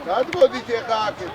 გადმოდით ეხა აქეთ.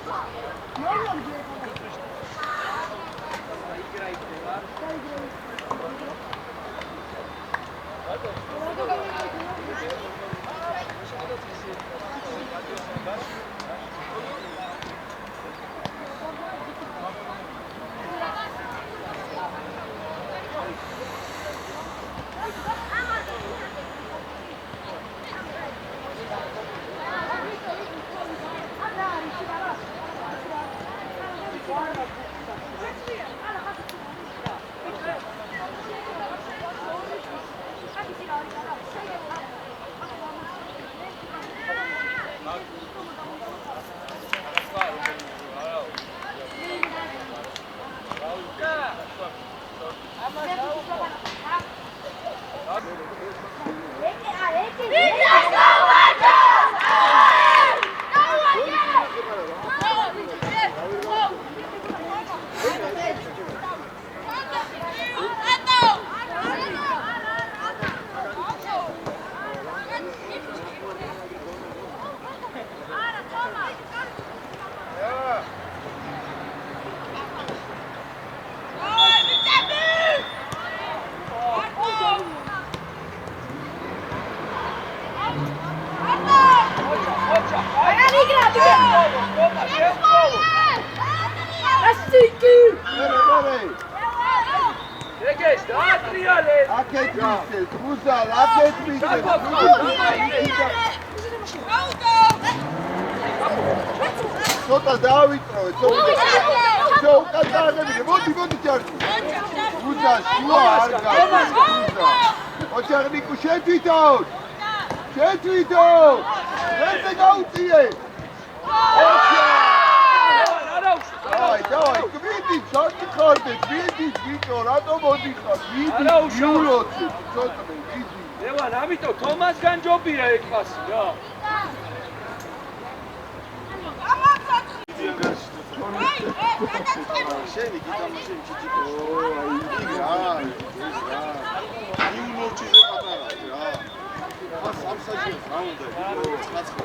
Ცოტა დავიწროვე, მოდი ჯარში. უზა, შუა არ გაქვს. ოჯახნიკუ შეთვითონ. ვერზე გაუწიე. დავაი, გვიდი, ჩარჩი ხარდე, გვიდი, ბიჭო, რატომ მოდიხარ? გვიდი, იულოცი, ცოტა გვიდი. ლევან, ამიტომ თომასგან ჯობია ეკასი რა. შენი გიტამაშენ ჩიჩიკო. აი, რა. იულოჩიზე პატარა რა. ახლა სამსაჯი რაუნდა, ცხრა.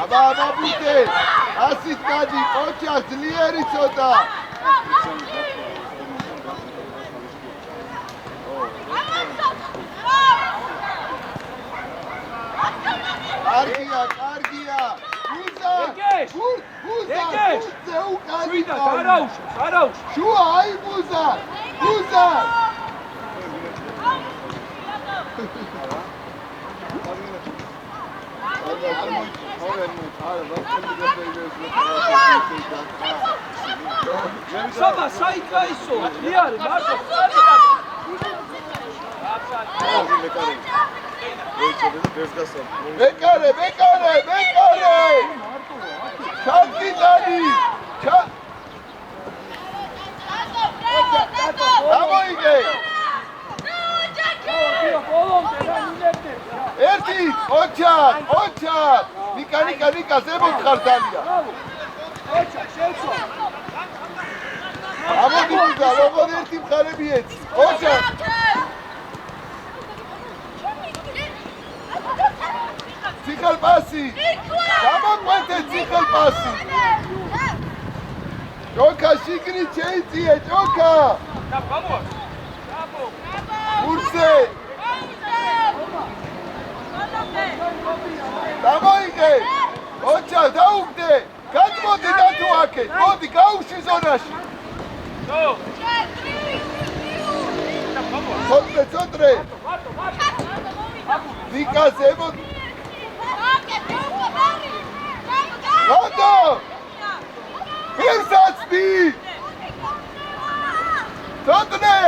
აბა ბუდე, ასით გადი, ყოჩა ძლიერი ცოტა. კარგია. უზა, უკანა. არაუშ. შუა, აი უზა. Saba, sai caíso. Diari, Marco. Bekare. Çantidani. Damoige. Erti, oçak. Nika, zebot xardalia. Amodi buda, როგორ ერთი მხარები ეცი. ოჯახ. ციხალპასი. გამოყვეთე ციხალპასი. ჯოკა შიგნით შეიწიე, ჯოკა. ურზე. დამოიგე. ოჯახ, დაუგდე. გადმოდი დათო აქეთ. მოდი, გაუშვი ზონაში. Ცოტრე. ვიკაზე მოდ. რატო? ვერსაცდი. ცოტრე.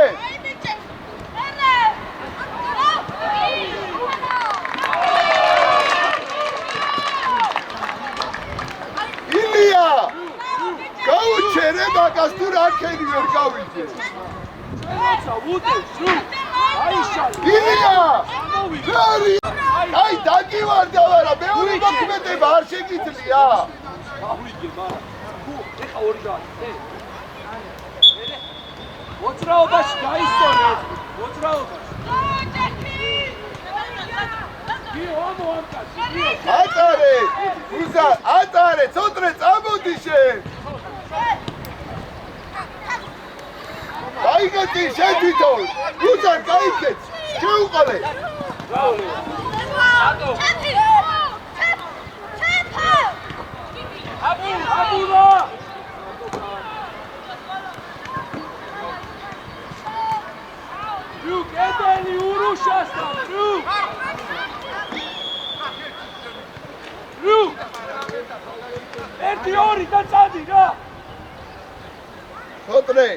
ილია. გაუჩერე მაგას თუ რა ქენი ვერ გავიძე. ილია! აი დაგივარდა ვარა, მეორე დოკუმენტება არ შეგიძლია. გავიგე, მაგრამ ეხა ორი გააკეთე. მოძრაობაში გაისწორე. მოძრაობაში. ატარე გუზა ატარე ცოტნე წამოდი შენ გაიგეთი შენ თვითონ გუზა გაიგეთ შეუყოლე აბულა Ruk, edeli uruşastan, Ruk! Ruk! Erti ori da cadi, ra! ცოტნე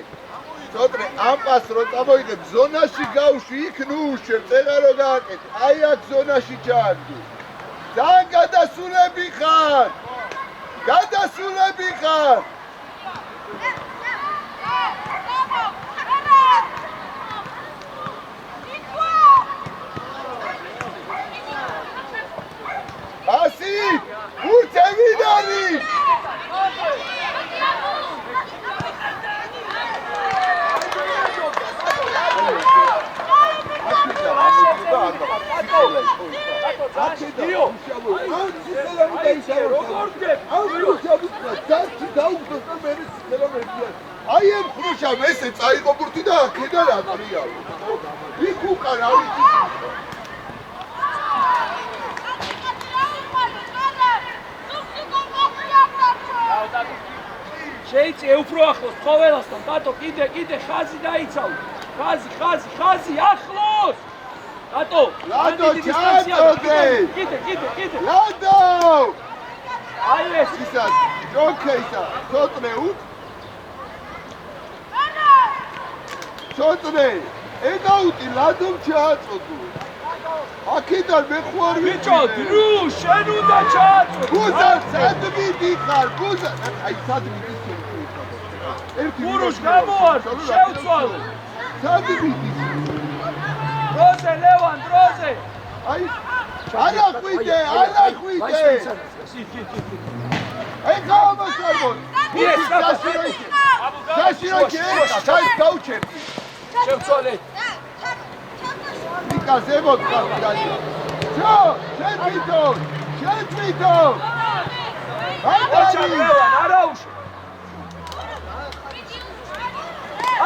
ამ პას რო წამოიღებ ზონაში გავში იქ ნუ უშვებ წერა რო გააკეთე აი აქ ზონაში ჩააგდო ძალიან გადასულები ხარ ასი ურცევიდარი აი ამ ხრუშამ ესე წაიღო ბურთი და აქედან აკრია იქ უკან არის შეიწე უფრო ახლოს ყოველასთან დათო კიდე ხაზი დაიცავ ხაზი ახლოს დათო ლადო ჩაწოდე კიდე ლადო აი ეს ისა ჯოკეისა ცოტნე უთ ცოტნე ედაუტი ლადომ ჩააწოდო აქედან მე ხوار ბიჭო დრო შენ უნდა ჩააწოდო გუზა სადმიდი ხარ გუზა აი სადმიდი გურუშ გამოარ შევცვალ სადმიდი დროზე ლევან დროზე აი ალახვიდე აი გამოსარბო ეს გაშიროჩე ჩაის გაუჩერდი შევცვალე იკაზებოდ ხარ ჩო შენ ოჩა ლევან არაუშ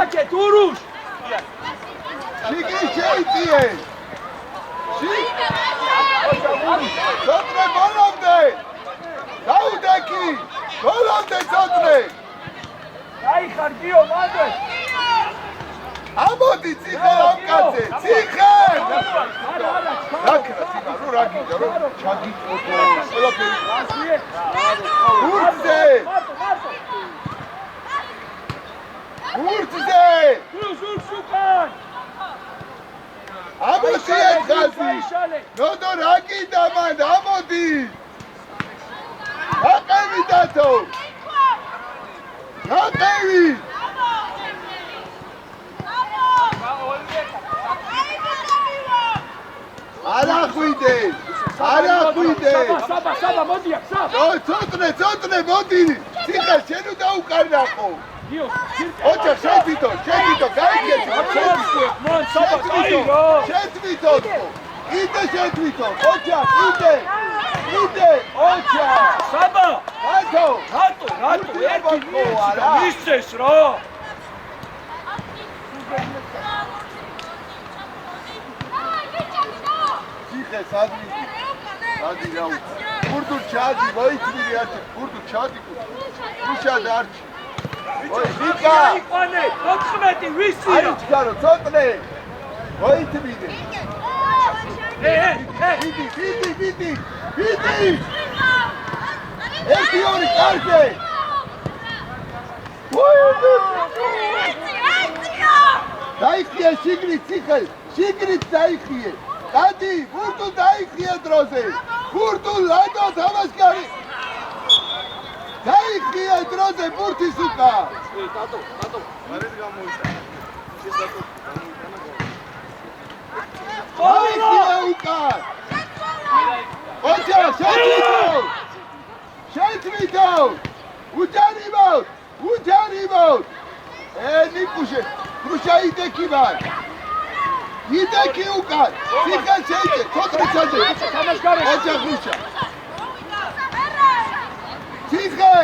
აკეთ ურუშ შიგნი შეიწიე ცოტნე ბოლომდე დაუდექი ბოლომდე ცოტნე გაიხარ გიო მანდე ამოდი ციხე ამკაცე ციხე რა გინდა რომ ჩაგიწოდო ყველაფერი ურცზე ურსუკან ამოდი ხაზი ნოდო რა გინდა მან ამოდი აყევი დათო აყევი არახვიდე საბა მოდი აქ საბა ცოტნე მოდი ციხე შენ უნდა უკარნახო ოჩა შეთვითო გაიგეთ მან საბა გაიგო შეთვითო კიდე შეთვითო ოჩა კიდე ოჩა საბა რატო ერთი მისცეს რა ციხე სადი რა გურდუ ჩადი მოიწვირი ათი გურდუ ჩადი უშად არჩი ой ვიკა იყვანე 14 ვისია აი ჩქარო ცოტნე მოიწვირი ვიდი ერთი ორი კარგე დაიხია შიგნით ციხე შიგნით დაიხიე დადი გურდუ დაიხია დროზე გურდუ ლადო თამაშკარი დაიხია დროზე ბურთის უკა დათო გარეთ გამოიწა ეს დათო დაიხია უკა ოჩა შეთვითო უჯარიმოთ ნიკუშე ხრუშა იდექიბარ იდექი უკან. ციხე შეიჭე, ცოტა ჩაძე. ოჯახ რუშა. ციხე.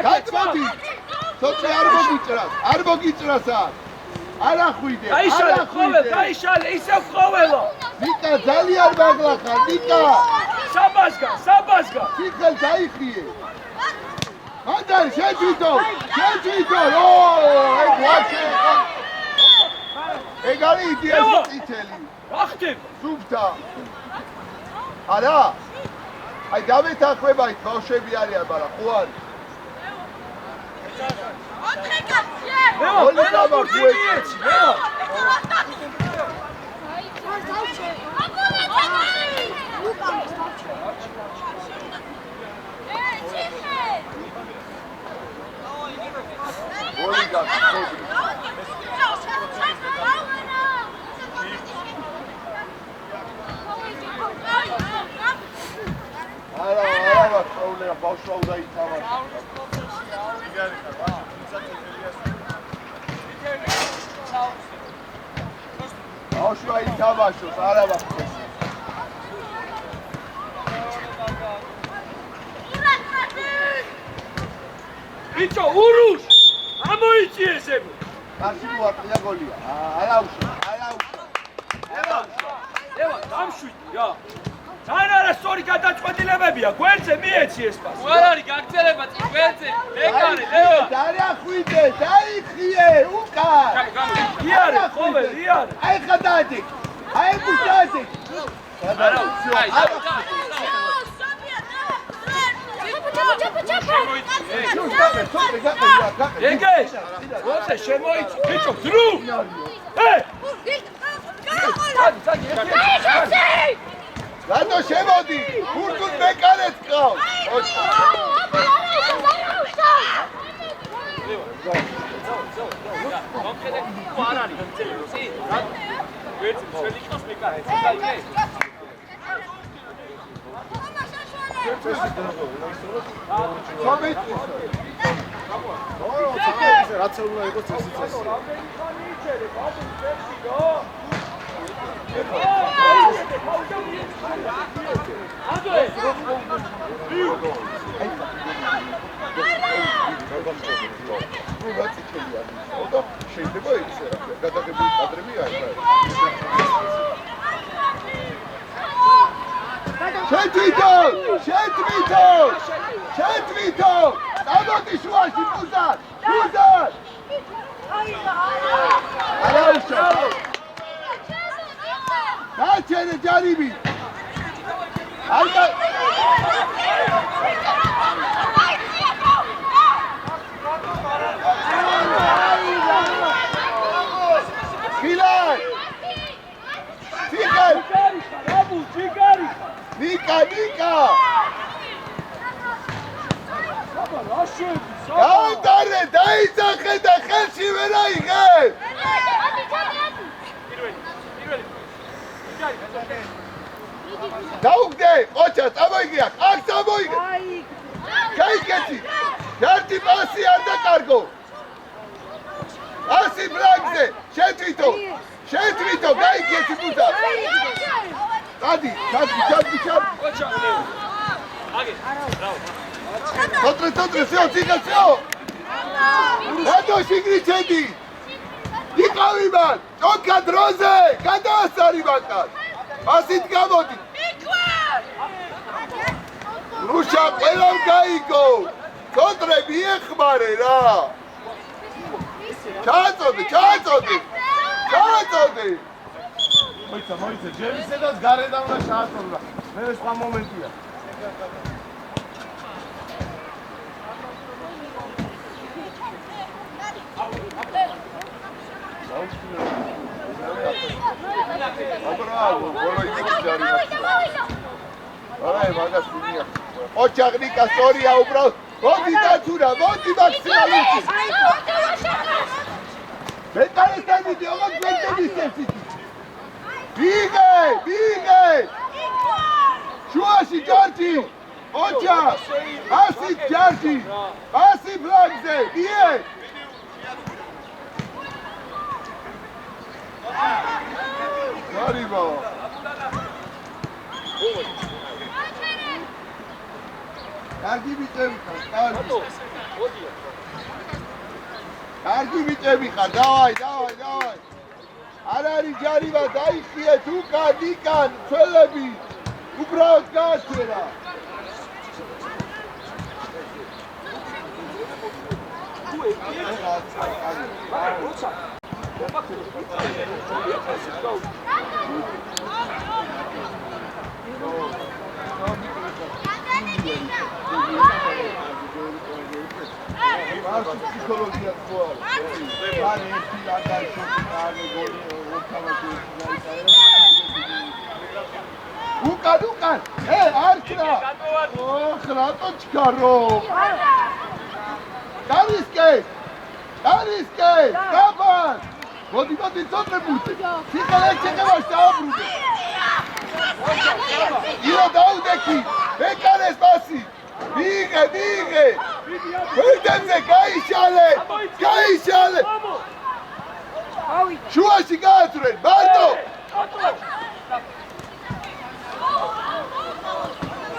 გაწმოდი. ცოტა არ მოგიჭრას. არ ახვიდე. დაიშალე, ისევ ყოველო. ნიკა ძალიან მაგლა ხარ, ნიკა. საბაზგა. ციხე დაიხიე. მანდარ შეჯვითო. ეგ ვაშე. ეგ არის იდეაში წითელი. რა ხდება? სუფთა. არა. აი დავეთანხმებაით ბავშვები არიან, მაგრამ ხო არის. არა, პრობლემა ბავშვმა უნდა ითამაშოს. ბავშვმა ითამაშოს, არა ვახდეს. ბიჭო, ურუშ! ამოიჭიესებო! კარში მოაკლია გოლია. არა უშვა. ევა, დამშვიდი რა. ძალიან არასწორი გადაწყვეტილებებია, გვერდზე მიეცი ეს პასი. არ არის გაგრძელება წინ გვერდზე. მეკარე, ლევა. დაიხვიდე, დაიხიე, უკან. იარე, ყოველ, იარე. აი ხა დააჭი. აი ბუშაჭი. არა, აი. ეგე! როცა შემოიწი, ბიჭო, დრო! რატო შემოდი? ურდუნ მეკარეთ ყავს. შეიძლება ისე გადაგებული კადრები არის. შეთვითო! წამოდი შუაში, პუზარ! არა უშო! გაჩერე ჯარიმი! ალკა! ხილარ! ციხე! ნიკა! გაუტარე, დაიძახე და ხელში ვერ აიღე! დაუგდე, ყოჩა, წამოიგე აქ, წამოიგე! გაიგეთი! ერთი პასი არ დაკარგო! პასი ბლაგზე, შეთვითო, გაიგეთი ბუდა! დადი, ჩარდი! Totre, სიო! რატო შიგრიჩედი? იყავი მან! ჭონქა დროზე! გადაასარი მანკაც! ასით გამოდი! რუშა ყველამ გაიგო! თოტრე მიეხმარე რა! ჩააწოდე! მოიცა, ჯერი სადაც გარედან უნდა ჩააწოდო. მე სხვა მომენტია. ოჩაღნიკა სწორია უბრალოდ. მოდი დაცურა, მოდი მაქსიმალისტი. მეტალესთან მიდი, ოღონდ გვერდების წესით. ბიგე! შუაში ჯორჯი! ოჩა! ასით ჯორჯი! ასი ბლაგზე! იე! გარიბა. კარგი ბიჭები ხარ, კარგი. კარგი ბიჭები ხარ, დავაი. არ არის ჯარიმა, დაიხიეთ უკან, წელები. უბრალოდ გააჩერა. ფსიქოლოგია თქვა. არ ერთი ლაგარი შოთი გოლი უკან. არჩნა. ოხ, რატო ჩქარო? Dariske! Kapan! Მოდი წოტრებუდი. სიყალე შეგევაშ დააბრუნე. ირო დაუდექი. ბეკარეს პასი. მიიღე. ვერდენზე გაიშალე. შუაში გააწვრენ. მარტო.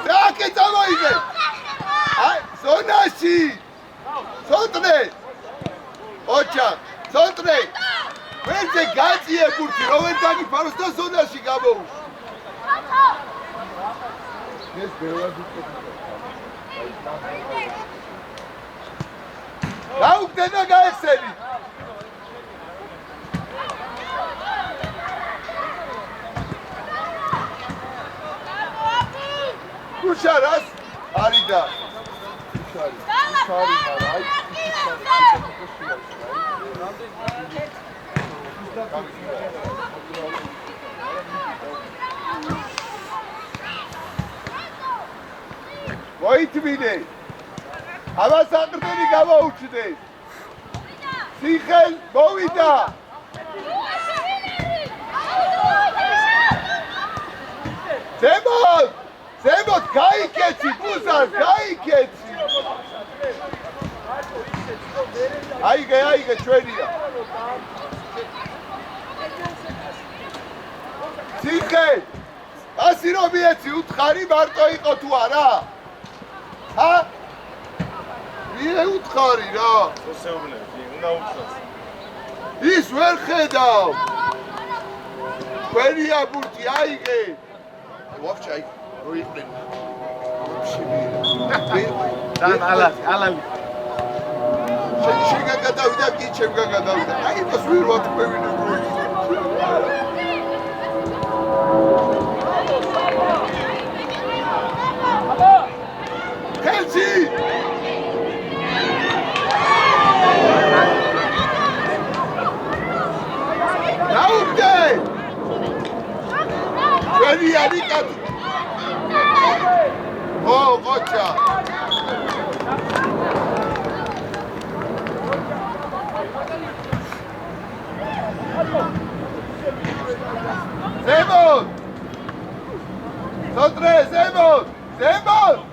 დაკე წამოიღე. აი, ზონაში. Sontre! Ocha! Sontre! Ვერზე გაძიე ბურთი, რომელი ფაროს და ზონაში გამოუშ. ეს ბევრად უკეთაა. გაუგდენა გაეხსენი. გუშარას არიდა. მოითმინე ამას აყრდენი გამოუჩნდე სიხელ მოვიდა ზემოთ გაიქეცი ბუზას გაიქეცი აიგე ჩვენია სიხელ ასი რომ მიეცი უთხარი მარტო იყო თუ არა ჰა? მie უთხარი რა. მოსეუბნები, უნდა უთხოს. ის ვერ ხედავ. ყველია ბურთი აიღე. ვაფშე აი, რო იყვნენ. დან ალალი. შეგა გადავიდა, კი ჩემგან გადავიდა. აი, მას ვერ ვათქვევინე ბურთი. Kelsi! Naude! Veni arikat! Oh, gocha! Zemot! Sotre, Zemot! Zemot!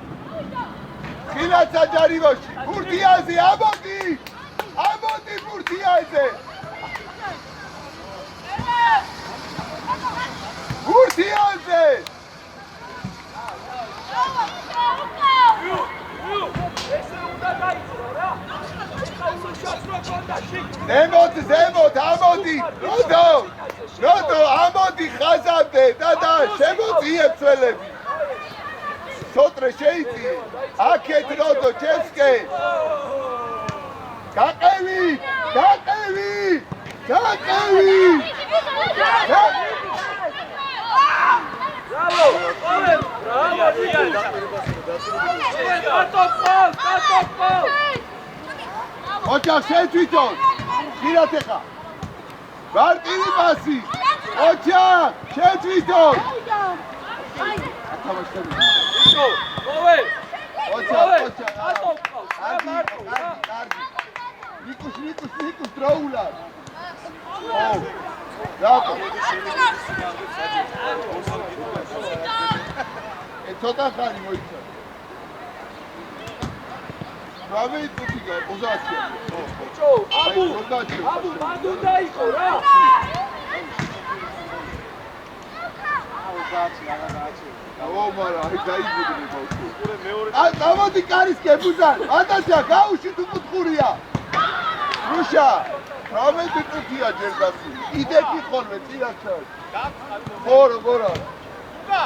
ხილაცა ჯარიმოში ბურთიაზე ამოდი ბურთიაზე ზემოთ ამოდი როდო ამოდი ხაზამდე და შემოწიებ წველები Sotre შეიწი აქეთ როდო ჩესკე გაყევი ოჩახ შეთვითონ ხილათ ეხა ვარტივი პასი ოჩახ შეთვითონ Ove! ოჩახ ნიკუს დროულად რატო ცოტა ხანი მოიცა რავი ტუტიგა 30-ია ბიჭო აბუ მანდ უნდა იყო რა მარა, აი დაიბუდნენ ბავშვი. აი, გამოდი კარის კებუზარ. ატაშა, გაუში თუ კუთხურია. რუშა, 18 წუთია ჯერ გასული. იდექი ხოლმე წინასწარ. ხო, როგორ არა?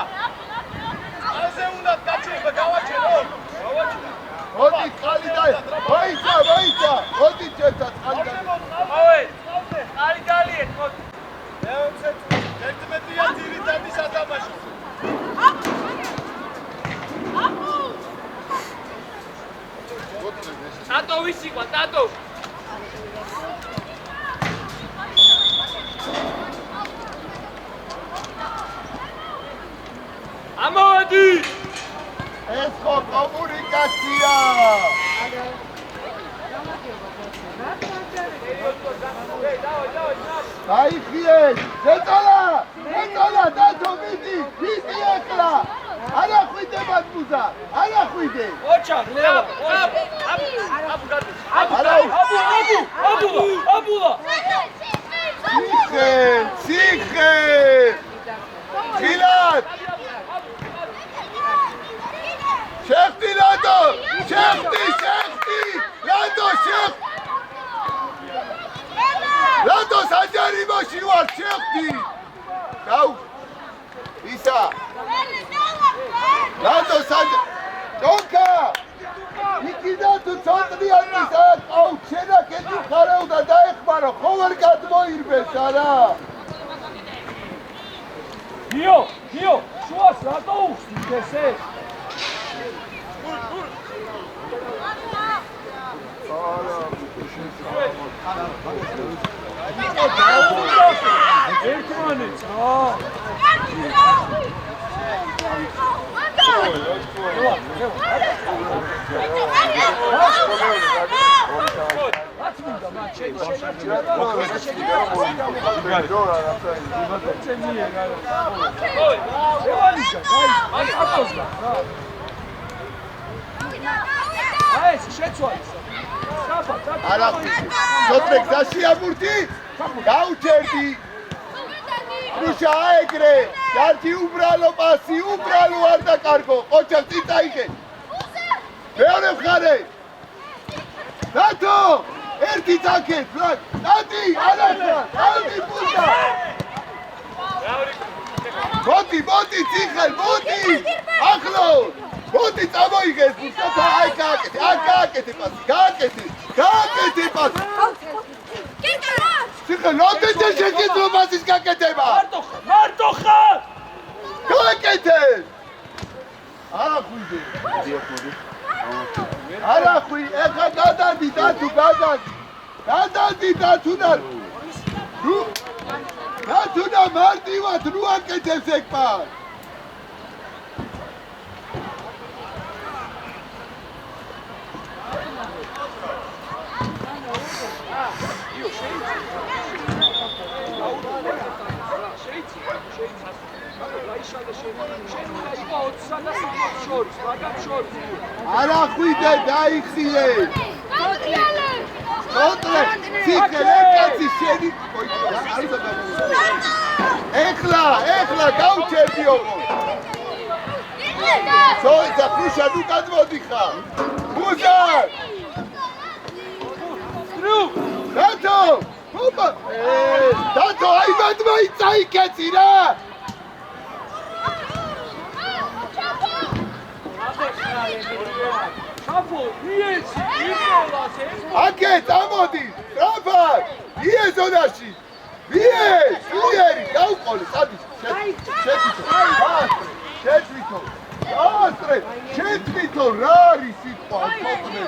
ასე უნდა გაჩერება გავაჩერო. მოდი წყალი და მოიცა. მოდი ჩემთა წყალი და. მოვე. ალი გალიეთ, მოდი. მეოცე 11-ია ძირითადი სათამაშო. ტატო ვისი ყვა, ტატო. ამოვედი. ეს ხო კომუნიკაცია. დაიხიეთ, ზეწოლა, დათო მიდი ახლა. არა ხვიდებათ მუზა, არა ხვიდე. ოჩარ, ლევა. აბულა. ციხე. ხილად. შეხტი ლადო, შეხტი. ლადო შეხტი. ლადო საჯარიმოში ვარ, შეხტი. გაუ. ისა. ლადო ჯონკა. იქიდან თუ ცოტნიანის აყავ, შენა კეთი ხარევდა დაეხმარო, ხო ვერ გადმოირბეს არა? გიო, შუას რატო უსვით ესე? ერთმანეთს რა. არა ცოტნე გზაშია ბურთი გაუჩერდი რუშა აეგრე ერთი უბრალო პასი უბრალო არ დაკარგო ყოჩა წინ წაიღე მეორე მხარე დათო ერთი წაკეთ დათი არახა დათი პულდა მოდი ციხელ მოდი ახლო მოდი წამოიღეს ბურთა აი გააკეთე პასი გააკეთე პასი ციხე რამდენი შეგიძლია პასის გაკეთება მარტო ხარ გააკეთე არახვი ეხა გადადი დათუ და მარტივად ნუ აკეთებს ეგ პას არა ხვიდე დაიხსილე კონტრე ციხე კაცი შენი ეხლა გავჩერდი ოღო სოიცა ფუშა ნუ გადმოდიხა მუზა დათო აი მადმაი წაიკეცი რა ჩაფო იესი იმოლას ეს აკე წამოდი სწრაფად ие ზონაში იერი გაუყოლე სადის შეთვითო რა არის სიტყვა ხოთნე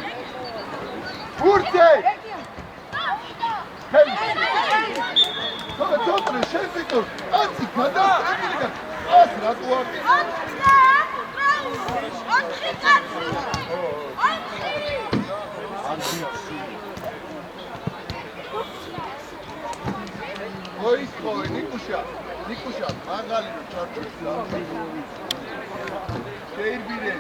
ბურთე ცოტნე შეთვითო კაცი გადასწრებული ას რატო არის ოი ნიკუშა მაგალი რო ჩარჩოს შეირბირე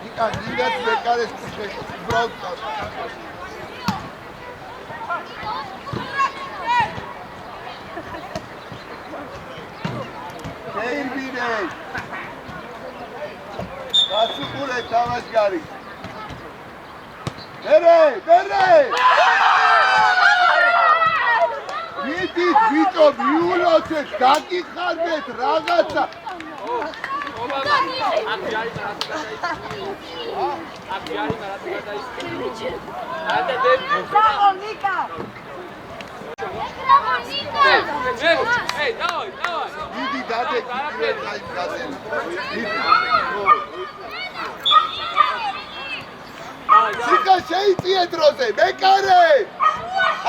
იკა ნინდაც ბეკარეს ხეშ უბრალოდ მეირბინე გასუყურე თამაშგარი მერე მიდით ბიჭო მიულოცეთ გაგიხარდეთ რაღაცა Эй, давай! მიდი დადე კიდევ გაიგაზე სიკა შეიწიე დროზე მეკარე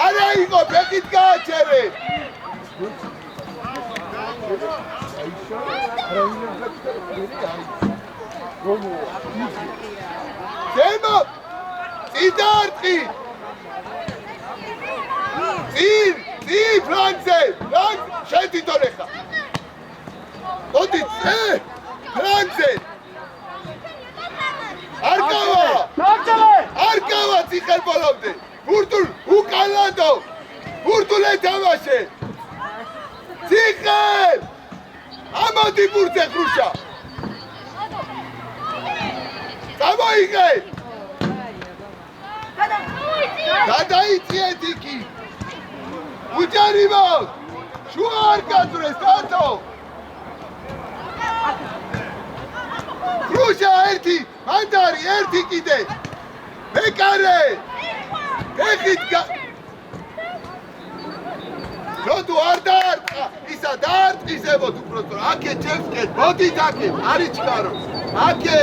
არა იყო ბეკით გააჩერე დემო წიდარტყი წინ ფრანცე შედიდონ ეხა მოდი ფრანცე არკავა ციხელ ბოლომდე ბურდულ უკალადო ბურდულ ეთამაშე ციხელ ამოდი ბურდზე ხრუშა გამოიღე გადაიწიეთ იქი უჯარიმო შუა არ გაწვრეს დათო ხრუშა ერთი მანდარი ერთი კიდე მეკარე ეხით როდუ არ დაარტყა ისა დაარტყისებოდ უბრალოდ აქე ჩემსკენ მოდით აქე არიჩქარო აქე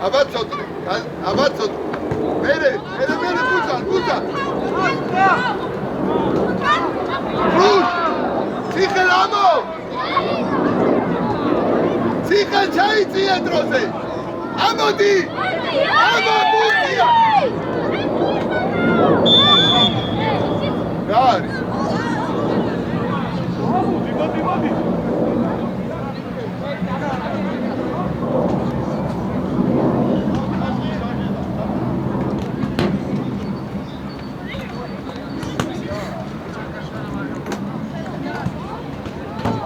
აბა ცოტნე მერე ბუზა ხრუშ ციხელ ამო ციხელ ჩაიწიე დროზე ამოდი ბურდია რა არის მოდი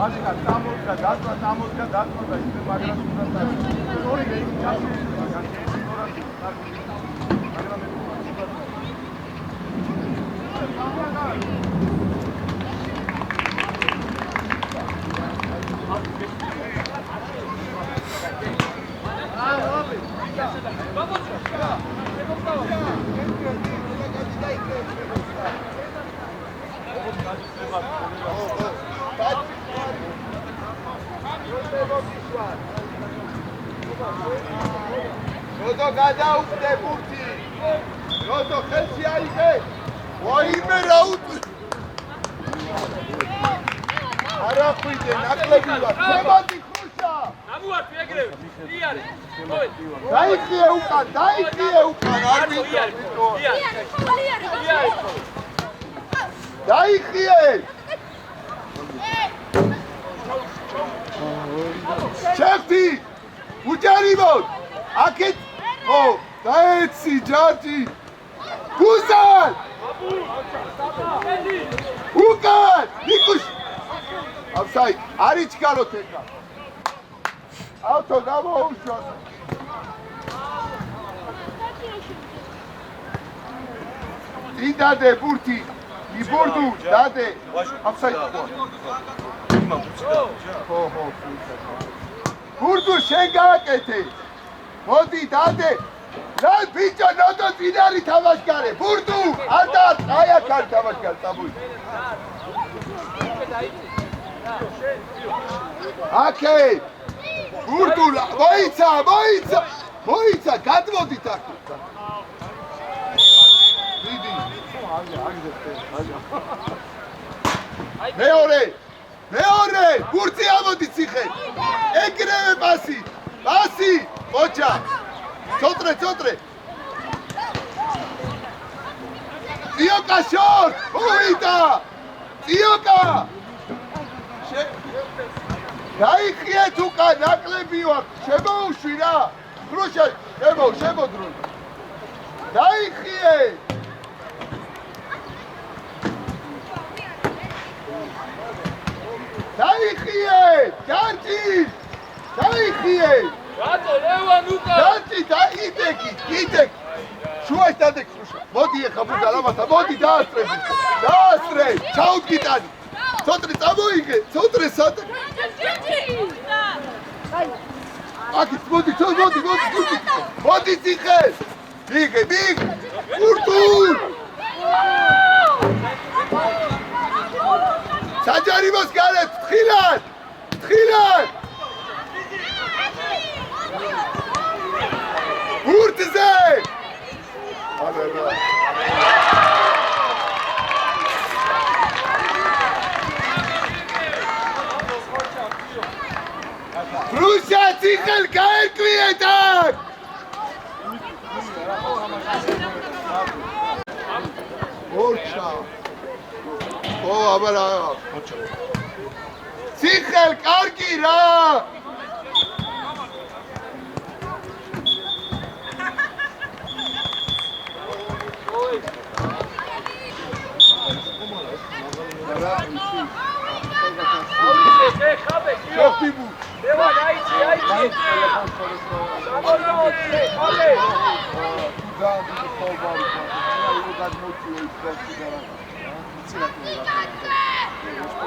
Აშკა სამოდგა დაწვა და ისე მაგრამ ორი რეისი ჩასული როდო გადაუხდე ბურთი როდო ხელში აიღე ვაიმე რა არა ხვიდე ნაკლები ვარ შემოდი ხრუშა ამუართი ეგრევე იარე დაიხიე უკან არ დაიხიე შეფთი უჯარიმოდ აქეთ დაეცი ჯარჯი გუზან უკან ნიკუშ ავსაი არიჩქაროთ ეხა ავტო გამოუშვათ დადე ბურთი იბურდუ დადე ავსაი ბურდუ შენ გააკეთე მოდი დადე რა ბიჭო ნოდო ძინარი თამაშგარე ბურდუ ანდა აი აქ არის თამაშგარი წაბუი აკე ბურდუ მოიცა გადმოდით აქ დიდი მეორე ბურთი ამოდი ციხე ეგრევე პასი ოჩა ცოტრე ციოკა შორტ მოვიდა ციოკა გაიხიეთ უკან ნაკლები ვარ შემოუშვი რა ხრუშა შემოდრო დაიხიე დაიხიე! ჯარჯი! დაიხიე! რატო ლევან უკან? ჯარჯი დაიდეკი, იდეკი. შუაში დადექს რუშა. მოდი ეხა ბუდა რამათა, მოდი დაასწრე. დაასწრე, ჩაუდგიტანი. ცოტრი წამოიგე, ცოტრი სადა. აკით მოდი, მოდი ციხე. ბიგე, ურტულ. საჯარიმოს გარეთ, თხილად. ურტზე. რუსია ციხელ გაერკვიეთ აქ! ორჩა. ო, აბა რა. ციხელ კარგი რა! შეხტიბუ. ლევან აიცი.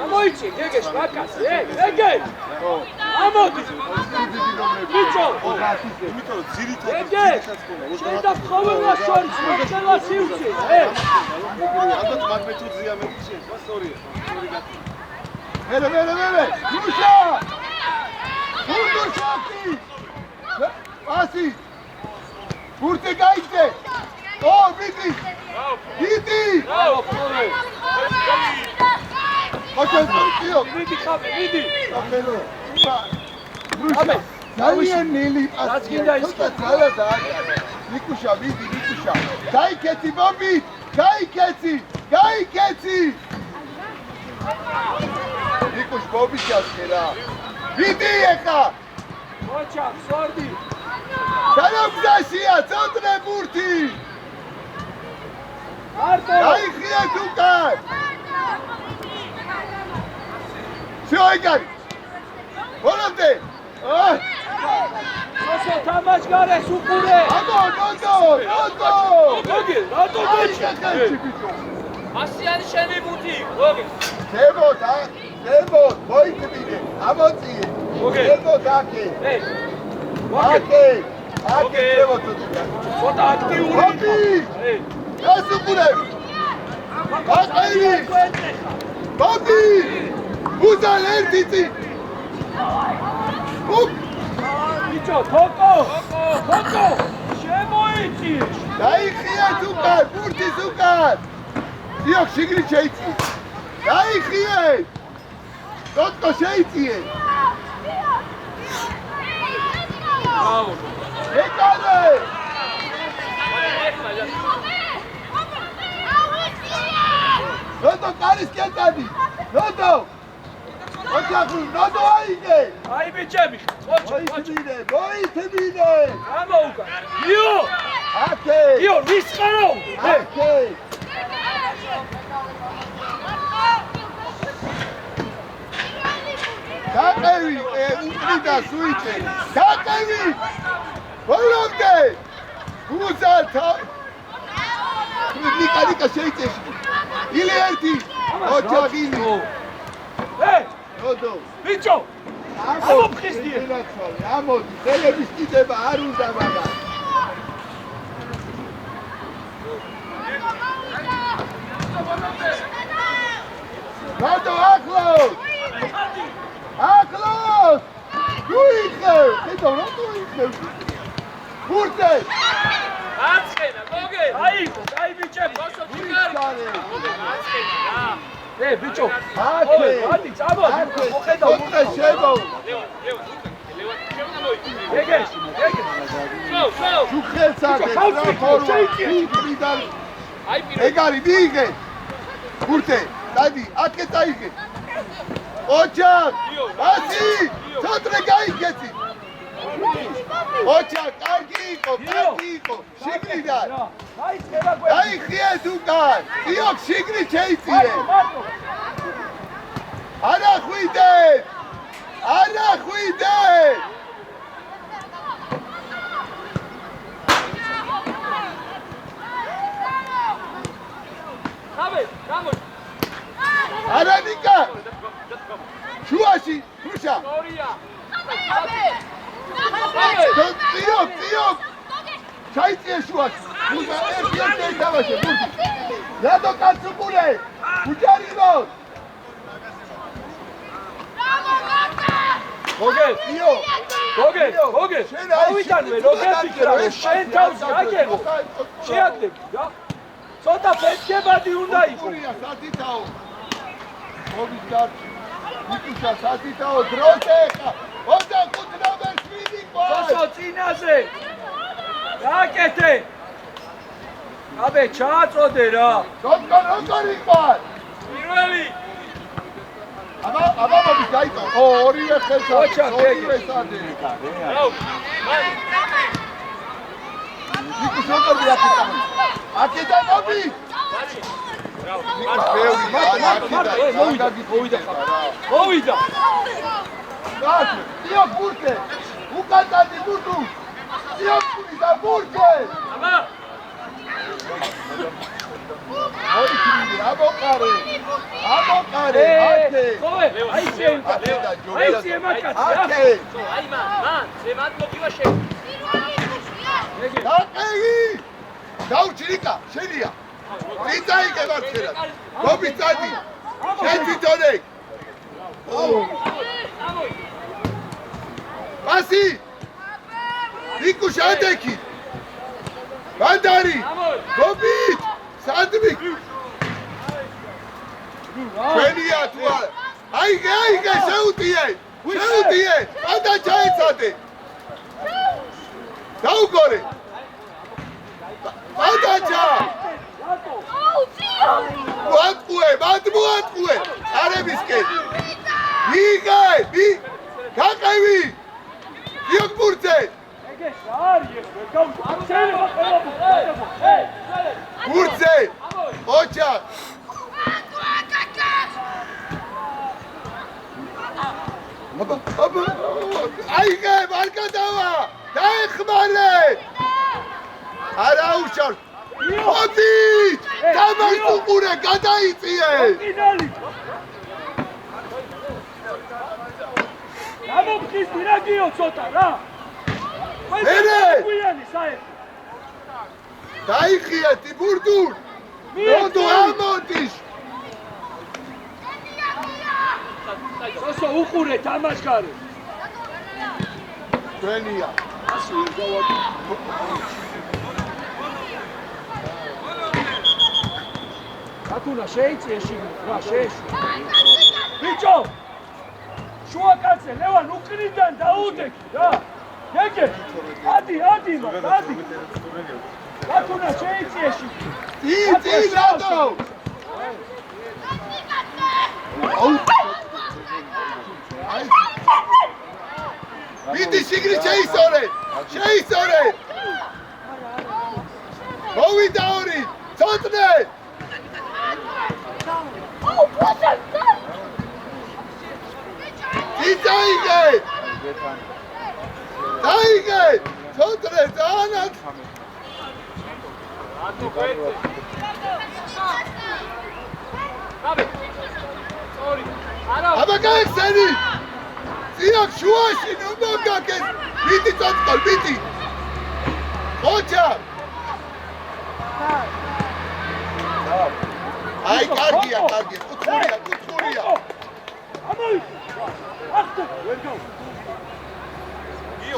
ამოიცი, გეგეშ, ვაკას, გეგე! ამოდი! ბიჭო! იმიტომ რომ ძირითადად გეგე! შენ და ხოვერლა შორის მოხდელა სიუცი, ალბათ მაგნიტურზია მეჩი, სწორია. მერე, რუშა! ბურდუშაკი! ასი! ბურთი გაიწე! ო, მიდი! მიდი ხაბე, მიდი! რუშა! ძალიან ნელი რაც გინდა ის ძალა ნიკუშა, მიდი, ნიკუშა! გაიქეცი, ბობი! გაიქეცი! ნიკუშ, ბობი ჩასკე რა! მიდი ეხა! მოჩა, სორდი! სანამგზაშია, ცოტნე ბურთი! მარტო! გაიხიეთ უკან! შოიგარი! ბოლომდე! მოსე თამაშ გარეს უყურე! აბო, ნოდო! გოგე, რატო გეჩი? ასიანი შენი ბუთი, გოგე. ზემოთ, მოიწმინე, ამოწიე! ზემოთ აკე! აკე, ზემოთ ოდია! ცოტა აქტიური! ბობი! ეს უყურებ! ბობი! ბუზალ ერთი წი! ბიჭო, თოკო! შემოიწი! დაიხიეთ უკან, ბურთის უკან! დიოქ, შიგნით შეიწიე! დაიხიეთ! თოკო შეიწიე! ეკარე! ნოდო კარის კენტადი! ნოდო! ოჩახუ, ნოდო აიგე! აი ბიჭები, მოიწმინე! ამოუკან! იო! აკე! იო, ვისყარო! აკე! გაყევი, უკრიდა სუიჩე! გაყევი! ბოლომდე! გუზალთა! ნიკა შეიწეში! ილი ერთი! ოჩაღინი! ნოდო! ბიჭო! ამოფხიზდიე! ამოდი, ხელების კიდება არ უნდა მაგას! ნოდო, ახლოს! გუიხევ! ხედავ, რა გუიხევ? ბურთე! აცხენა, გოგე. აი ბიჭები! ბიჭო! აკე! ადი, წამოდი! მოხედავ, თოთხე შემო! გეგეშ! შუხელს აკე! აი ეგარი, მიიღე! ბურთე! დადი, აკე წაიღე! ოჩახ! ასი! ცოტრე გაიქეცი! ოჩახ, კარგი იყო! შიგნიდან! დაიხიეთ უკან! დიოქ, შიგნით შეიწიე! არა ხვიდეთ! არა ხვიდეთ! არა ნიკა! შუაში, ხრუშა! წიო! ჩაიწიე შუაში! ერთი დავაშე, ბურთი! რატო კაცუკურე? უჯარიმოს! გოგე, ავიტანვე, როგორი კრავე, შენ თავში აგერო. შეაგდები რა. ცოტა ფეთქებადი უნდა იყო. სათითაო. მოგის დარჩი. ნიკუშა სათითაო დროზე ხა. 25 ნომერს ვიდიქვა. სოსო წინაზე. გააკეთე. აბე ჩააწოდე რა. როგორ იყვარ? პირველი აბა მოგის დაიწყო. ორივე ხელს ორივე სადი. რაუ ნიკუშა როგორ დიახიტა? აკეთა მოგის. მოვიდა. Io burke! Ukatati burdu! Io purida burke! აბა Abokare! ხოვე, აი მაკაცი. Ake! აი მან ზემოთ მოგივა შენ Ake! Dauchirika, შენია. Იწაიგე მარცხერად. გობიწადი. შენ თვითონე. Pasi! Nikush adeki! Bandari! Gobit! Sadmik! Fenia tua! Aige, შეუტიე! Anda ჩაეცადე! დაუგორე! Anda ჩა! მოატყუე! არებისკენ! ვიგე! გაყევი! იოგბურთზე! ეგე შარიე, გავჩერება ყველა. ბურთზე! ოჩა! აბა! აიგე, არ გადავა! დაეხმარე! არა უშავ! ოდით! დამას უყურე, გადაიწიე! კიდალი. ამოფხიზ დირაგიო ცოტა რა. ერე! გვიანი საერთოდ. დაიხიეთი ბურდურ! როდო ამოდის! სოსო უყურე თამაშგარე. ჩვენია. ასე გავაკეთე. აკუნა შეიწიე შიგნით რა შეეშვა. ბიჭო! შუაკაცე ლევან უკრიდან დაუდექი რა. გეგე! ადი მაგ, ადი. აკუნა შეიწიე შიგნით. იცი რატო? მიდი შიგნით შეისწორე! მოვიდა ორი! ცოტნე! დაიგე! ცოტნე ძანად! ატო კვეთე აბე ორი არა აბა გაიხსენი! წინა შუაში ნუ მოგაკეს! მიდი წოწყალ, მიდი! ოჩა! აი კარგია, კუთხურია!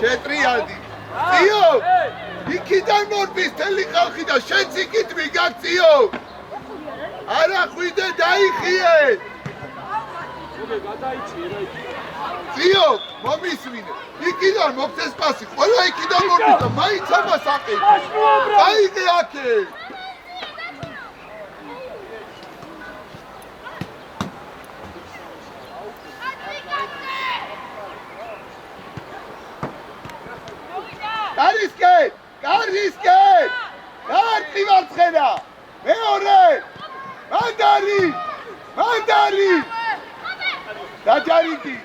შეტრიალდი! წიო! იქიდან მორბის თელი ხალხი და შენც იქით მიგაქციო! არა ხვიდე დაიხიე! წიო! მომისვინე! იქიდან მოგცეს პასი! ყველა იქიდან მორბის და მაინც ამას აყიდე! აიგე აქე! კარისკე! კარტი მარცხენა! მეორე! მანდარი! დაჯარიდი.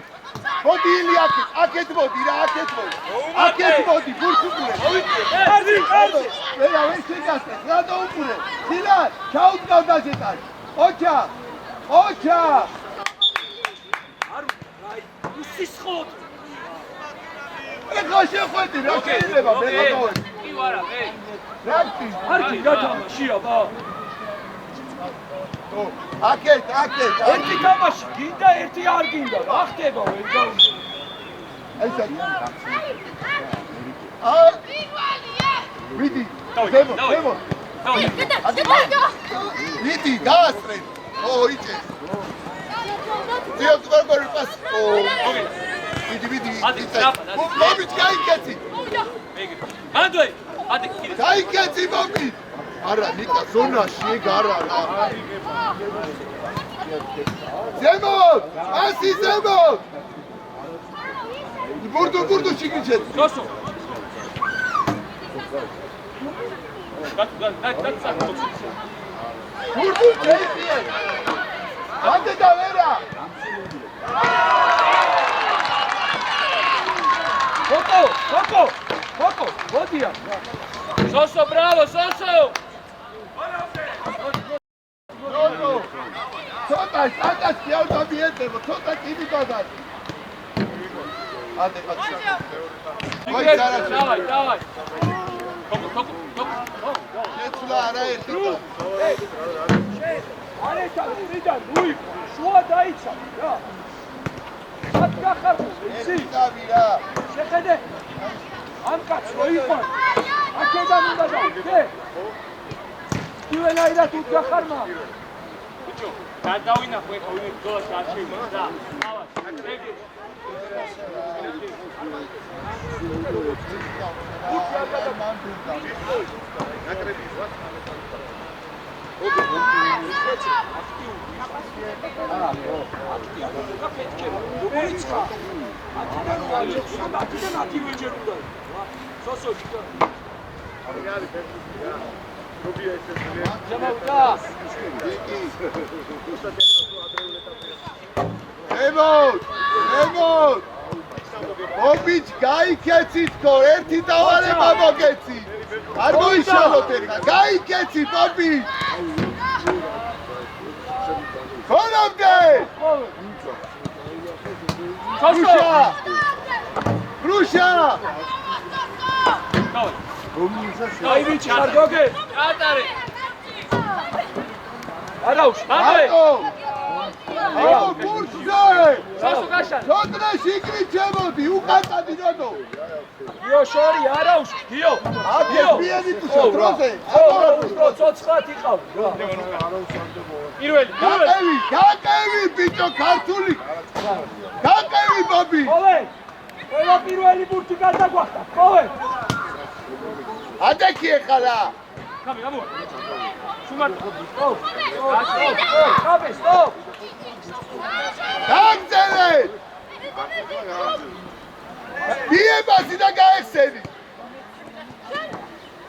მოდი ილი აქეთ მოდი რა, აქეთ მოდი. აქეთ მოდი, ბურთუკურე. კარგი. ვერა ვერ შეგასწრე, რა დაუყურე. ხილან, ჩაუდგავ დაჟეტან. ოჩა. არ აი უსისხლოდ. ეხლა შეხვედი რა შეიძლება მე გადავედი. კი ვარა, მე. რაკი? არკი რა თამაშია ბა? აქეთ. ერთი თამაში გინდა, ერთი არ გინდა. რა ხდება ვერ გავიგე. აი საერთოდ. ვიდი. ზემო. ვიდი, დაასწრე. იჭე. ძიოთ ვერბერი პას. ვიდი. მომი გაიქეცი. მანდოი, ადი. გაიქეცი მომი. არა, ნიკა ზონაში ეგ არა რა. ზემოთ! ასი ზემოთ! ბურდუ შიგიჩეთ. გოსო. ბურდუ შეიძლება. ანტე და ვერა. ფოტო, მოდია. სოსო, ბრავო, სოსო. ცოტა სიავ დამიეწებო, ცოტა კიდი დადარ. ანტე ხაჭა. დავაი. თოკო. შეცვლა არა ერთი. არეთა ვიდან ნუი შუა დაიცა რა. სად გახარდა იცი? დავი რა. შეხედე. ამ კაცს რო იყვან. აქედან უნდა დავიდე. ივენაირად უდგახარმა. ბიჭო, გადავინახო ეხა ვინმე ბრძოლას არ შეიმოწა. ავას, ეგე. ემოთ! ობიჩ გაიქეცი თქო, ერთი დავალება მოგეცი. არ მოიშალოთ ეხლა, გაიქეცი ობიჩ. ხონამდე! რუშა! აი ვიჩი არ გოგე? ატარე. არაუშ, აო, გურსე! სოსო გაშან. ცოტნეში გიჩემოდი, უკანტადი როდო. გიო შორი არაუშ, გიო. აბიე ბიენი თუშო დროზე. აბა, ცოცხლად იყავ რა. პირველი. გაკევი ბიჭო ქართული. გაკევი ბობი. ყველა პირველი ბურთი გადაგვახტა. ყოველ. ადექი ეხლა. გამო. შუმარ. სტოპ. გაგზელე. დიებასი და გაეხსენი.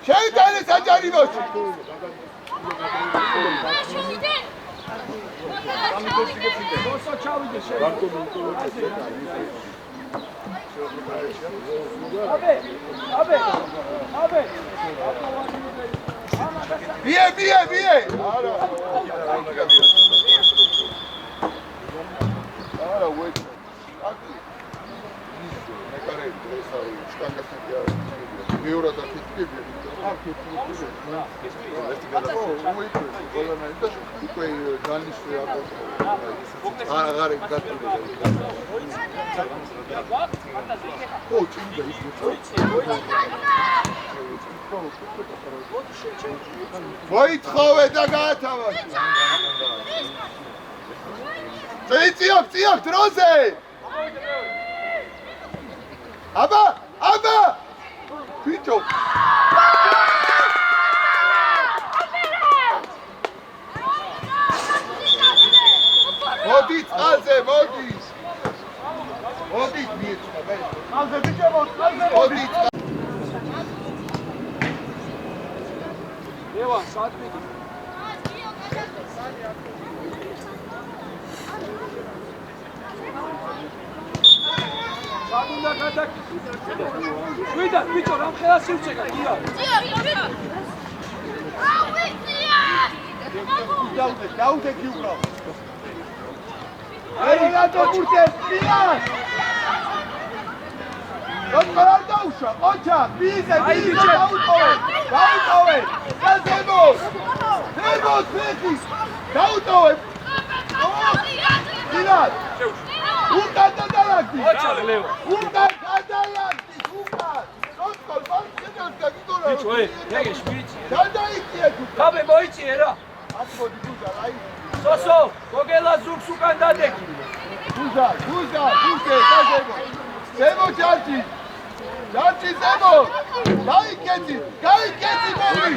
შეიტანე საჯარიმოში. მოსო ჩავიდე შენ. აბე. ბიე. არა, ვეთ. აკი. შტანგასი მეურად აფეთქები. უკვე განიშვი აღარ გაგდები. ო, ჭინდა ის მოითხოვე და გაათავაში. წიოქ დროზე. აბა! ბიჭო. მოდი წყალზე, მოდი მიეცვა, მე. წყალზე ბიჭო, მოდი. ლევან, სად მიდი? არ უნდა გადაკეთოს. შვიდა, ბიჭო, რამ ხელა სივრცე გია. დაუდე კი უკრავ. ერონატო ბურთეს, მილან! დოქტორ არ დაუშვა, ყოჩა, ბიზე, დაუტოვე! ზემოთ, ფეხი! დაუტოვე! მილან! უკან დადალაგდი! ყოჩა, ლევო! უკან დადალაგდი, უკან! დოქტორ, ბანკენას გაგიგორა! ბიჭო, ეგეშ, ბიჭი! დადაიქიე თუ! ხაბე მოიწიე რა! ათბოდი გუზა, აი! სოსო, გოგელა ზურგს უკან დადეკი! გუზა, დაზემო! ზემო ჯარჯი! ჯარჯი ზემო! გაიქეცი მოვი!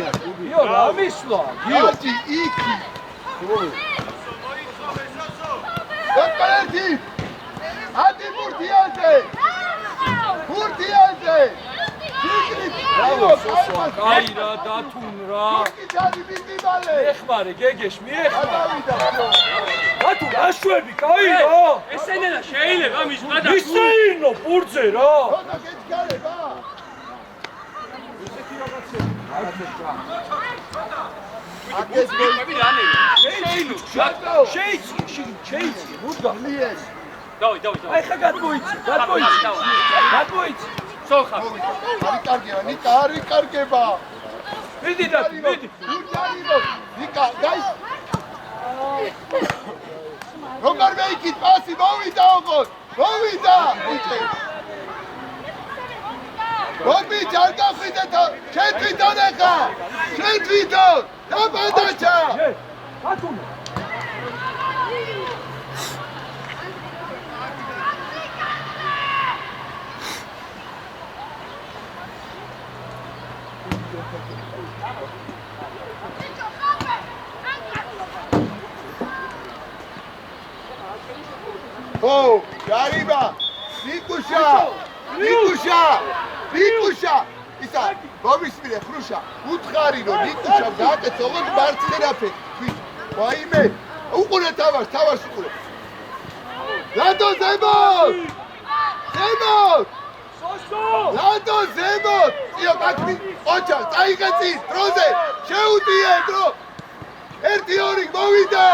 იო, რა მისვლა? ჯარჯი, იქი! დოქტორი! ადი ბურთიაზე! ბრავო, სოსო, კაი რა, დათუნ რა! კიჩარი მიდიმალე! ეხმარე, გეგეშ, მიეხმარე! გადავიდა! დათუნ, აშვები, კაი რა! ესენელა შეიძლება მისვლა და ისეინო, ბურძე რა! ხოდა გეჩქარება! აკეს მე რანელი შეიცი, მუდგა. მიეს! დავი აი ხა გადმოიცი. სოხა არი კარგია, ნიკა არი კარგება! მიდი და მიდი. უჯარიმო! ნიკა, გაი! როგორ მეიქით პასი მოვიდა ოღონდ! მოვიდა! ბიჭე! გობი ჯარ გახიდეთ! შენ თვითონ ეხა! შენ თვითონ! დაბადაჩა! დათუნ. ო, ჯარიბა! ნიკუშა! ისა, გომისმირე ხრუშა, უთხარი რომ ნიკუშამ გააკეთო, ოღონდ მარცხენა ფეხი. ვაიმე! უყურე თავს უყურე. ლადო ზემოთ! სოსო! ლადო ზემოთ! იო, კაკმი, ოჩა, წაიღეცი, დროზე! შეუდიე დრო! 1-2 მოვიდა!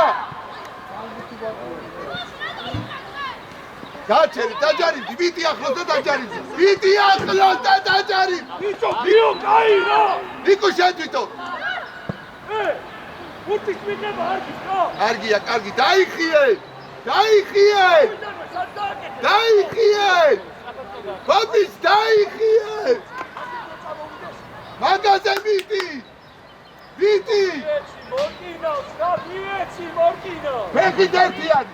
გაჩერი, დაჯარიმდი, ვიდი ახლოს და დაჯარიმდი. ბიჭო, გიო, კაი რა! ნიკუშა თვითონ. ურთის მიღება არ გიქო? კარგია, კარგი, დაიხიე! ბაბის დაიხიე! მაგაზე მიდი! მორკინო! ფეხი ერთიანი!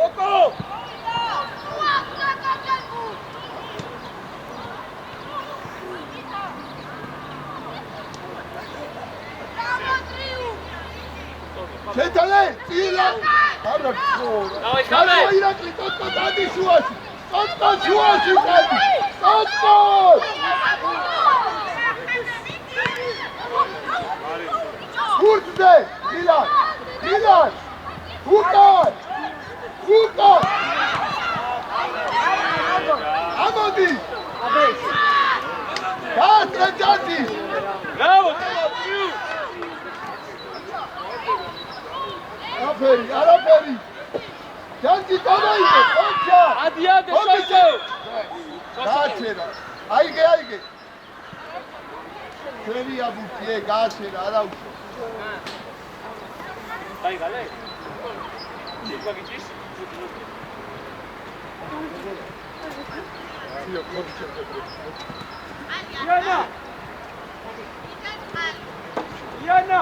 ოკო! შეთალე, წილა! არა, დავი ხალე ირაკლი, ტოტკო დადი შუაში! დადი! ტოტკო! ბურთზე! მილან! უკან! ამოდი! გაასწრე ჯარჯი! ბრავო არაფერი! ჯარჯი გამოიგე! ოჩა! ადიადე სოსო გააჩერა! აიგე! ჩვენია ბურთი, გააჩერა, არა უშო! დაი გალე შეგაგიჭის Yana!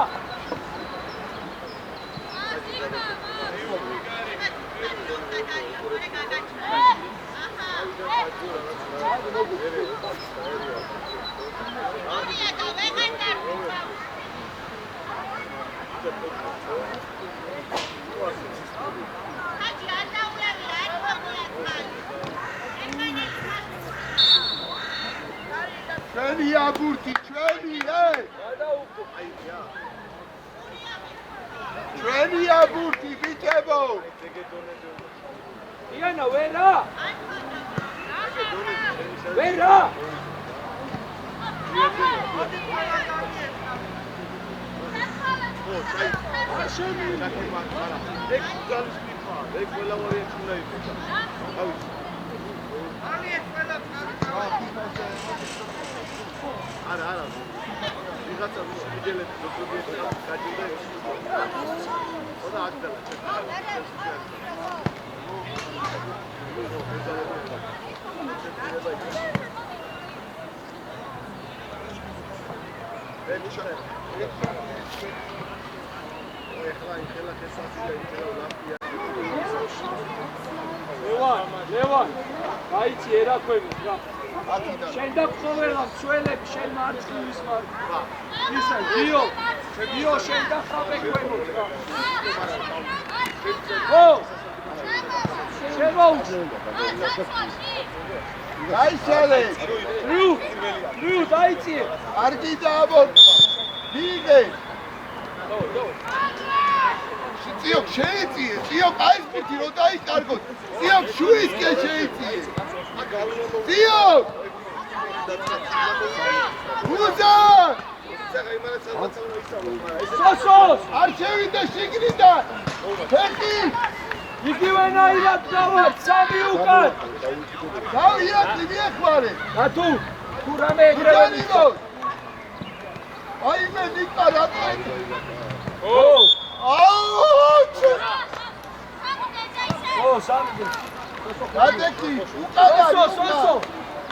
ჩვენია ბურთი, ჩვენია ბურთი, ბიჭებო! Yana, where are? ვერა ლევან გაიცი ერაქვემი რა შენ და ყოველა მცველები შენ მარცხნივ ხარ ისა გიო შენ და ხავე ქვემოთ რა ო შენ მოუწე გაიშალე რუ დაიცი არგი დააბო მიგე Țiok, შეეწიე, ციok აის ფუთი რო დაიკარგოთ. ციok შუისკენ შეეწიე. ციok! მუზა! სოსოს! არ შევიდა შიგნიდან. ფეხი! იგივენაირად დავარ, სამი უკან. დავიარდი მიეხმარე. რატო? თუ რამე ეგრევე განიდო. აი მე ნიკა რატო? ო! ო, სამი. გადეკი, უკანა. სოსო.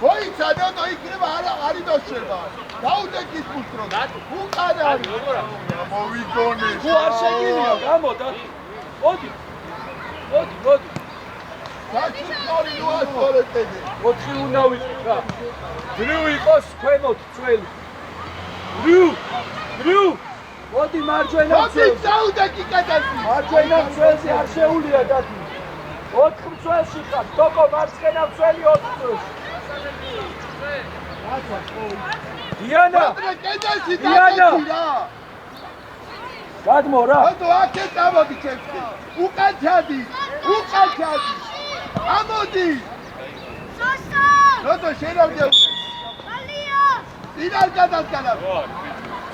მოიცა ნოტო იქნება არ იმოშება. დაუდეკის ფუტრო. უკანა. მოვიგონე. თუ არ შეგიძლია, გამოდა. მოდი. გაჩუქარი ნუ ასწორეთები. 4 უნდა ვიყო რა. რუ იყოს ქვემოთ წველი. რუ. მოდი მარჯვენა მოდი წველზე. დაუდეკი კადაკი. მარჯვენა წველზე არ შეუულია დათი. 4 წველში ხარ. თოკო მარცხენა წველი 4 წელში. დიანა. კედელში დიანა. დაკეტი რა. გადმო რა. ოდო აქე წამოდი ჩემში. უკან ჩადი. ამოდი. სოსო! ნოტო შენ არ გეუბნები. ალია! დინარ გადასკანა.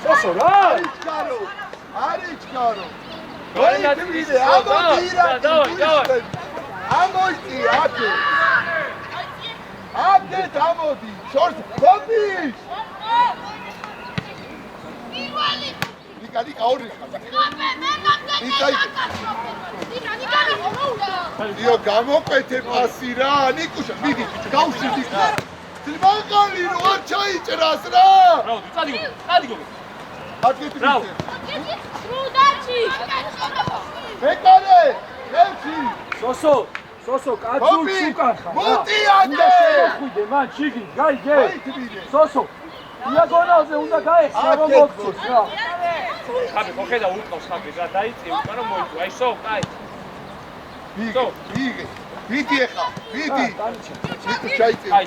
სოსო რა. არიჩქარო. ვერნატვიდე, ამოდი რა. დავай. ამოდი აქე. აქე ამოდი. შორს გობი. პირველი! ნიკალი გაური ხარ. იო გამოკვეთე პასი რა. ნიკუშა, მიდი, გავშვიდი. ძმაყალი რო არ ჩაიჭრას რა. რავდი, წადიგო. აკეთე. რავ. რუდარჩი! მეკარე, ხევში. სოსო, კაცულს უკან ხარ. მოტი უნდა აკე. შემოხვიდე, მან ჩიგით, გაიგე. მოიწვიდე. სოსო, დიაგონალზე უნდა გაეხსნა რომ მოგწოს რა. ხაბი, ხო ხედა უტყავს ხაბი რა, დაიწი, უკან რომ მოიწვა. აი სო, კაი. ვიგე. ვიდი ახლა, ვიდი. დაიჭი. ნიკუ ჩაიწე. აი,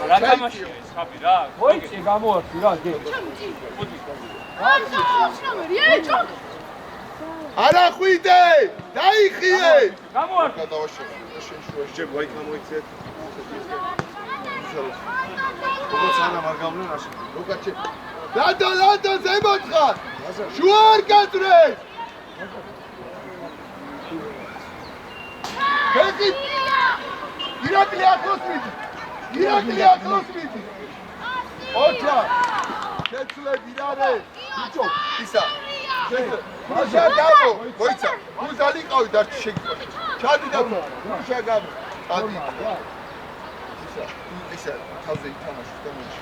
რა თამაშია ეს ხაბი რა. მოიწი გამოართი რა, გე. არა ხვიდე! დაიხიე! გამოართი. გადავაშენე. შენ შუაში ჯერ ვაი გამოიწეთ. როგორც არა მაგავლენ არ შე. როგაჩე. ლადო ზემოთხარ. შუა არ გაძრე. ფეხი. ირაკლი ახლოს მიდი. ოჩა. შეცვლები რა რე. ბიჭო, ისა. მაშა გამო, მოიცა. უზალი ყავი დარჩი შეგიყვა. ჩადი და მუშა გამო. ჩადი. ისა, თავზე ითამაშე და მოიცა.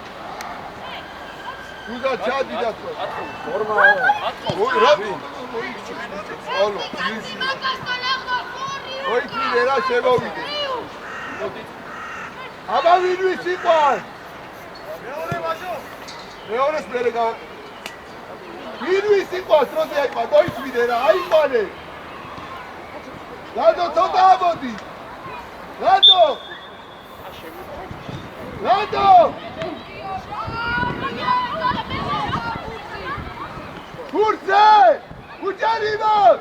უზა ჩადი და ფორმა. რა? ალო, ისი. ოიქნი რა შემოვიდე. აბა ვინ ვის იყვარ? მეორეს მერე გავა. ვინ ვის იყვარს როდი აიყვარ? მოიწვიდე რა, აიყვანე. ლადო ცოტა ამოდი. ლადო! კურზე! უჯარიმოს!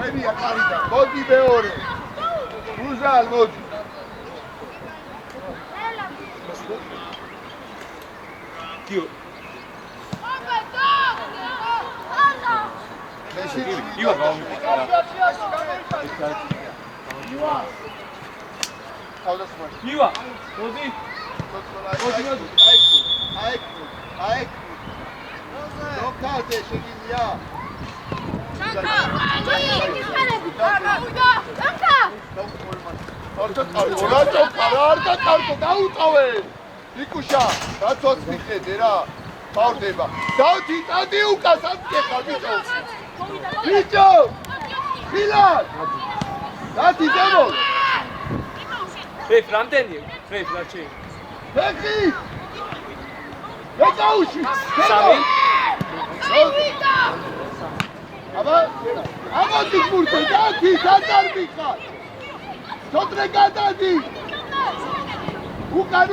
ჩვენია კარიდა. მოდი მეორე. გუზალ მოდი. გიო. ივა გამომიყარა. ივა, მოდი. აი. ნოკაუტე შეგიძლია. არ დაუწავე. ნიკუშა, დაცვაც მიხედე რა. მოვდება. დადი უკას ამკეხა ბიჭო. ბიჭო! ფილად! დადი დემო. ფრეიფ რამდენია? ფრეიფ რა ჩი? ფეხი! ეკაუში! სამი? აბა დიკურტე დადი დაწარმიხა. ცოტრე გადადი. უკან.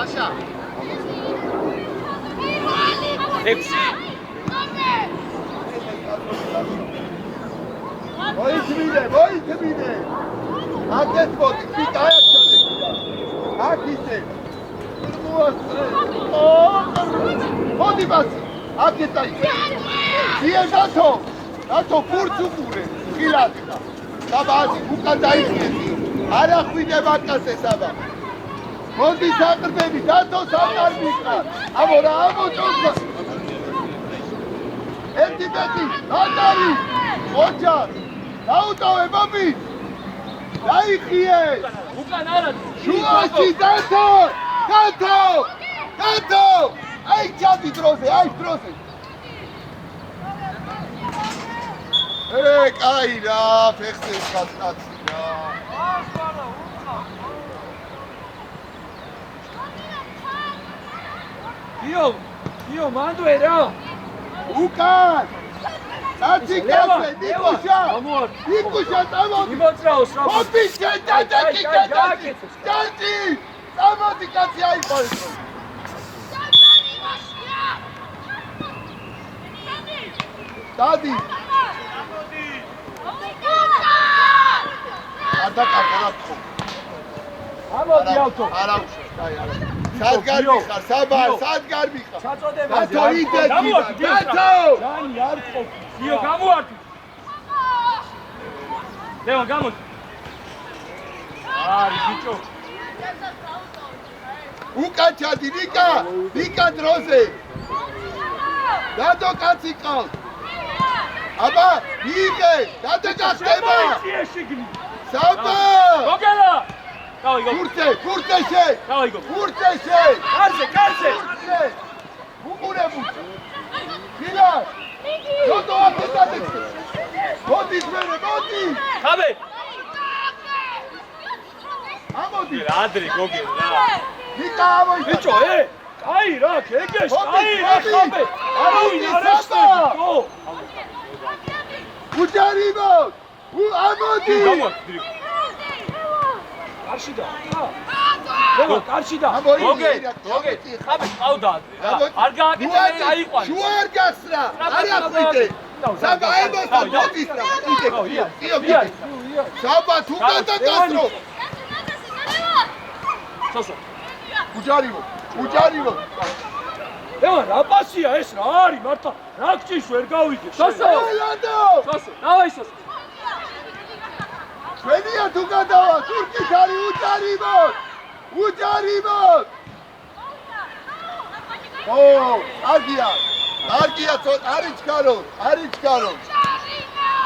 Აშა. ექვსი. მოითმინე. აკეთ მოდი, დაიწყე. აქ ისე. მოდი ბაცი. აკეთ დაიწყე. დიეზათო. დათო ფურც უყურე. ხილადი. საბაზი უკან დაიწყე. არა ხვიდე ბაკასე საბა. მოდი საყრდები, დათო საყარბიხარ. ამო რა ამოწონდა. ერთი ბეტი, ნატარი. ოჯახ. დაუტოვე ბაბი. დაიხიე. უკან არა. შუაში დათო. აი ჩადი დროზე. კაი რა, ფეხზე ხატკაცი რა. გიო, მანდვე რა. უკან. აცი კაცე, ნიკუშა. წამოდი. იმოწრაოს რა. ხოთი შეჯაჯაკი. წამოდი კაცი აიყოლე. დადი. ადაკარგა ხო. ამოდი ავტო. არა უშო, აი არა. სად გარბიხარ, საბა, სად გარბიხარ. საწოდებაზე. დათო იძეგი. დათო. ჯანი არ ყოფ. გიო გამოართი. დევა გამოდი. არი ბიჭო. უკან ჩადი, ნიკა დროზე. დათო კაცი ყავს. აბა, იგე, დათო გახდება. საბა. გოგელა. გავიგო. ფურცე შე. გავიგო. ფურცე შე. კარზე. უყურებუ. ფილა. როდო აკეთებდი. მოდი მერე, მოდი. ხაბე. ამოდი. ადრე გოგელა. ნიკა ამოიწა. ბიჭო, კაი რა, გეგეშ, კაი რა ხაბე. არავინ არ ესწრებო. უჯარიმო. ამოდი. გამოდი. კარშიდა. დევა, კარშიდა. გოგე, ხაბე ყავდა ადრე რა. არ გააკეთე აიყვან. შუა არ გასრა. არა ხვიდე. საბა ემოსა მოდის რა. იდე. საბა თუ გადაგასრო. სოსო. უჯარიმო. დევა, რა პასია ეს რა არის მართლა? რა გჭირს ვერ გავიგე. სოსო. სოსო, დავაი სოსო. ჩვენია თუ გადავა, თურქის არის უჯარიმო. არგია ცოტ არის ჩქარო.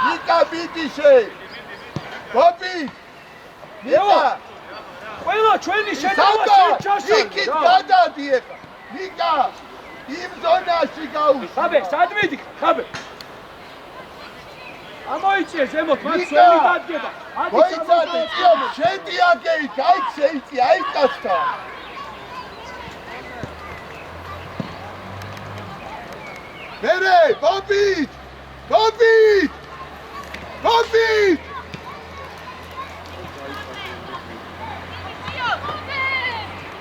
ნიკა ბიტიშე. გოპი. ნიკა. ყველა ჩვენი შედავაში ჩასა. ნიკით გადადი ეხა. ნიკა. იმ ზონაში გაუშვი. ხაბე, სად მიდიხ? ხაბე. ამოიწიე ზემოთ, მათ სველი დადგება. მოიცადე, შედი აგეით, აი შეიწია, აი კაცთა. მერე, ბობით!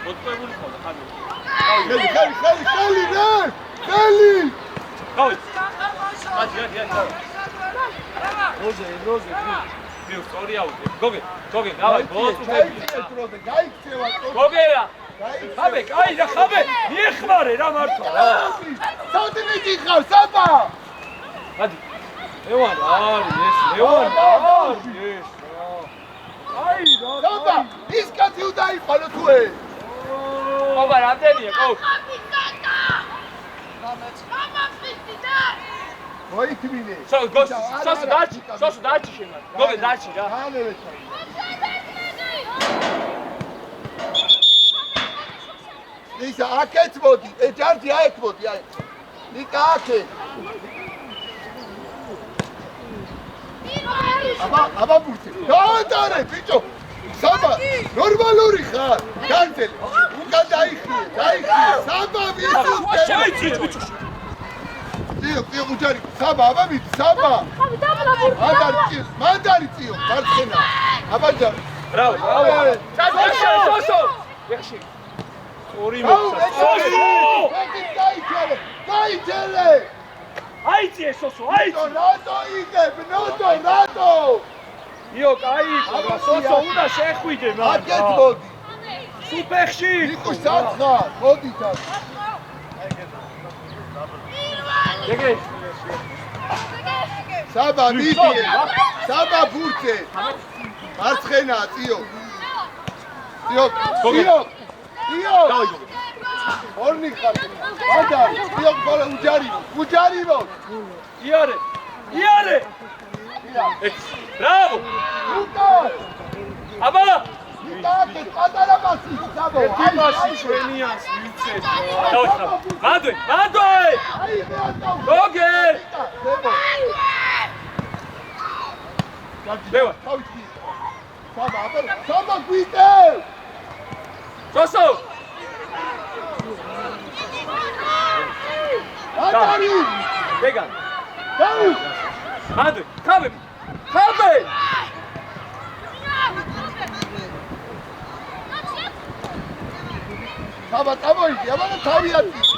მოწვეული ხოდა ხაბე. ხელი რა ხელი გავი ადი როზე მიუ სწორი აუტე გოგე დავაი ბოლოს უხები გაიქცევა გოგერა ხაბე კაი რა ხაბე მიეხმარე რა მართლა რა საუთინეთი ხარ საბა ადი ლევან არის ეს ლევან არის ეს აი რა საბა ის კაცი უდაიყოლო თუ ეს აბა რამდენია ყო მოითმინე სოსო დაჩი შენ გოგე დაჩი რა ისა აქეთ მოდი ჯარჯი აიქ მოდი აი ნიკა აქეთ აბა ბურთი დაადარე ბიჭო საბა ნორმალური ხარ განცელი უკან დაიხიე საბა ვიცი შეიცი ბიჭო წიო უჯარი საბა აბა ვიცი საბა მანდარი წიო მარცხენა აბა ჯარი ბრავო სოსო ეხში ორი სოსო გაიჩელე აიწიე სოსო აიწი რატო იგებ რატო იო კაი სოსო უნდა შეხვიდე მაგრამ აქეთ მოდი სუპერში ნიკო სათხარ მოდი თან ეგე საბა მიდიე საბა ბურთე მარცხენა წიო ორნი ხარ მანდარი წიო ბოლა უჯარი იარე ბრავო უკან აბა იტაკეთ პატარა მასი საბო ტიპასი ჩვენიას ვიცეთ მადვე აი გოგე ლევა საბა გვიტე სოსო მანდარი ვეგან დაუ მადვე ხაბე საბა წამოიდი აბა თავი აწი